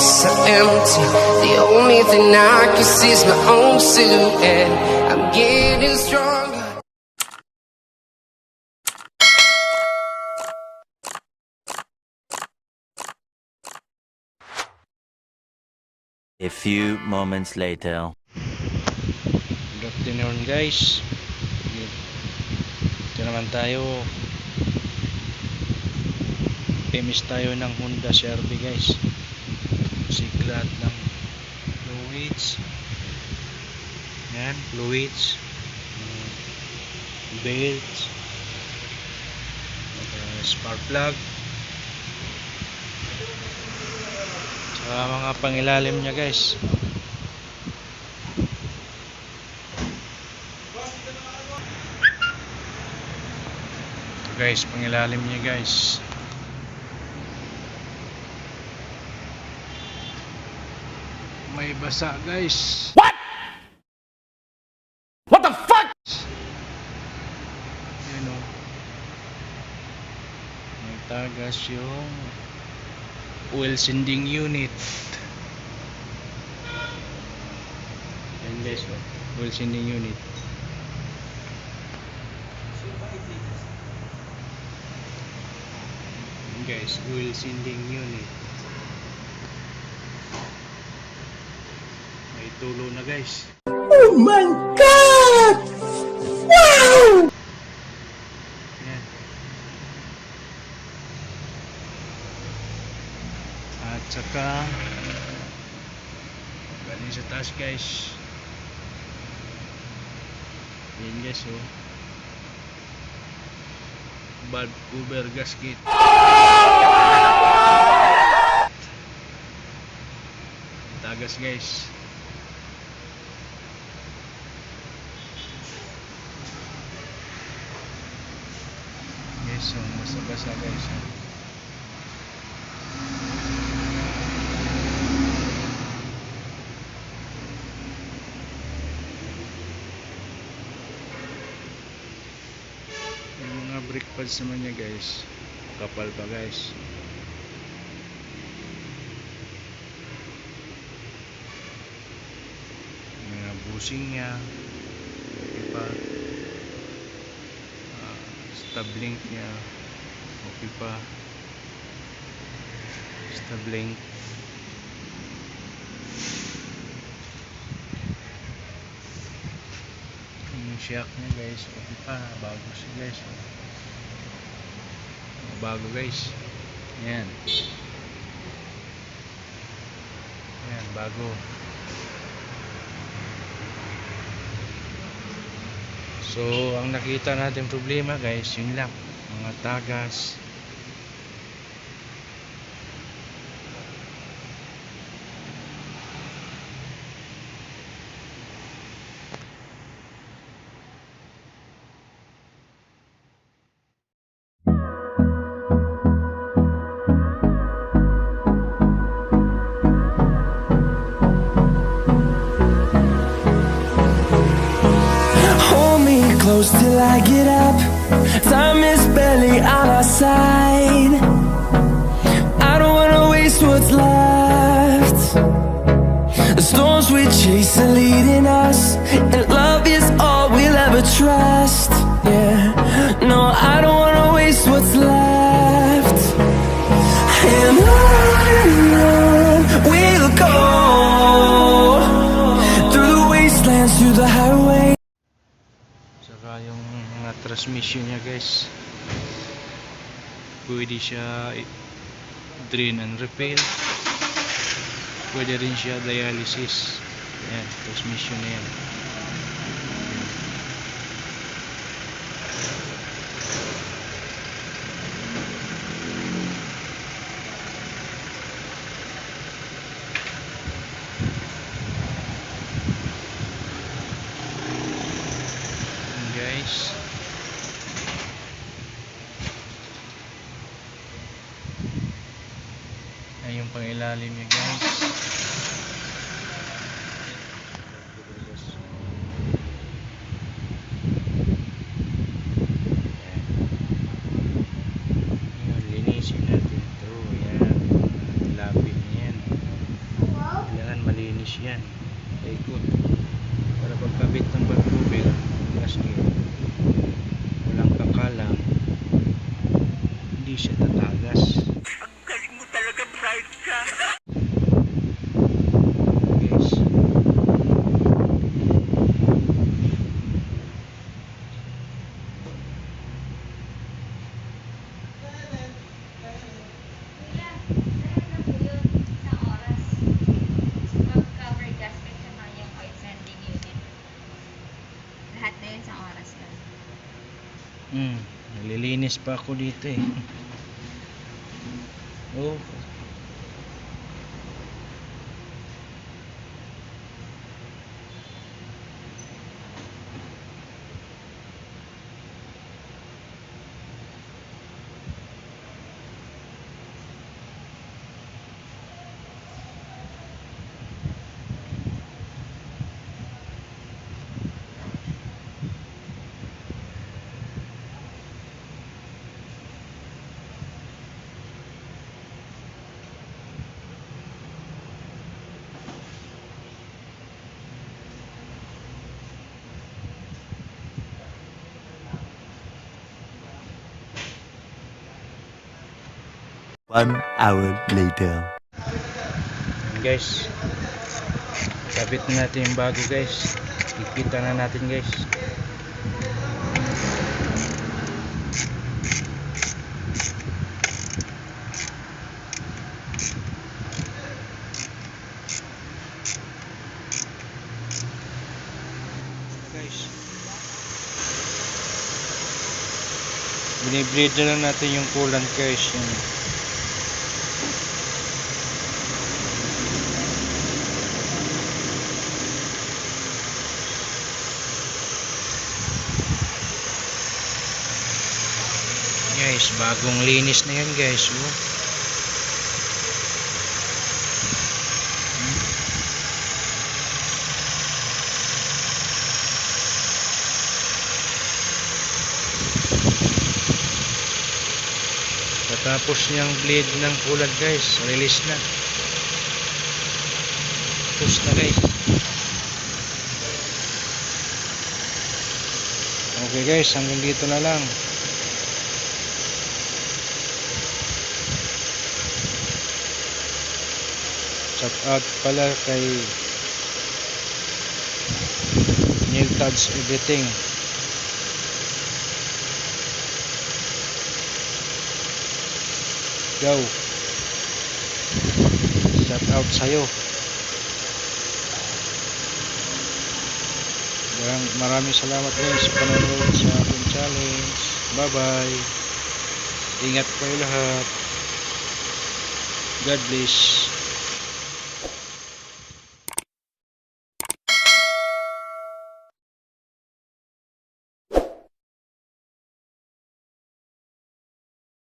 so empty. The only thing I can see is my own silhouette. I'm getting stronger. A few moments later. Good afternoon guys. Ito naman tayo. Emis tayo ng Honda CRV guys. Siglat ng fluids. Yan, fluids. Belts. Spark plug. Sa mga pangilalim niya guys. Guys, pangilalim niya guys. May basa guys. What? What the fuck? Yan o. May tagas yung oil sending unit. Yan guys o. Oil sending unit. Guys, oil sending unit. May tulo na guys. Oh my god! Wow! Yan. At saka galing sa taas guys. Yan guys oh. Valve cover gasket. Tagas guys. Guys, so basa-basa guys. Yung mga brake pads naman niya guys, kapal pa guys. Mga busing niya, okay pa. Stab-link niya, okay pa. Stab-link. Yung shock niya guys, okay pa. Bago siya guys. Bago guys. Yan. Yan, bago. So, ang nakita natin problema guys, yun lang. Mga tagas. Close till I get up. Time is barely on our side. I don't wanna waste what's left. The storms we chase are leading us, and love is all we'll ever trust. Yeah, no, I don't wanna waste what's left. And on we'll go, through the wastelands, through the highway. Saka yung mga transmission niya guys, pwede siya drain and refill, pwede rin siya dialysis. Ayan, transmission na yan. Guys, ay yung pangilalim niya guys. Yan, linisin natin ito. Yan, lapit niyan. malinis yan. Ikot para pagkabit ng valve cover gasket walang kakalang, hindi siya tatagas. Ang galing mo talaga, bright ka. Guys, Kuya, lahat na po yun, isang oras. Mag-cover gasket tsaka yung oil sending unit. Lahat na yun, isang oras lang. nalilinis pa ako dito eh. Oh, 1 hour later. guys, kabit na natin yung bago guys. Ikita na natin guys. Guys, binibleed na lang natin yung coolant guys. Yun. Guys, bagong linis na yan guys. Oh. Tapos niyang bleed ng coolant guys, release na. Tapos na guys. Okay guys, hanggang dito na lang. Shout out pala kay Neil Touch Everything. Go. Shout out sa'yo. Maraming salamat guys sa panonood sa ating challenge. Bye bye. Ingat kayo lahat. God bless.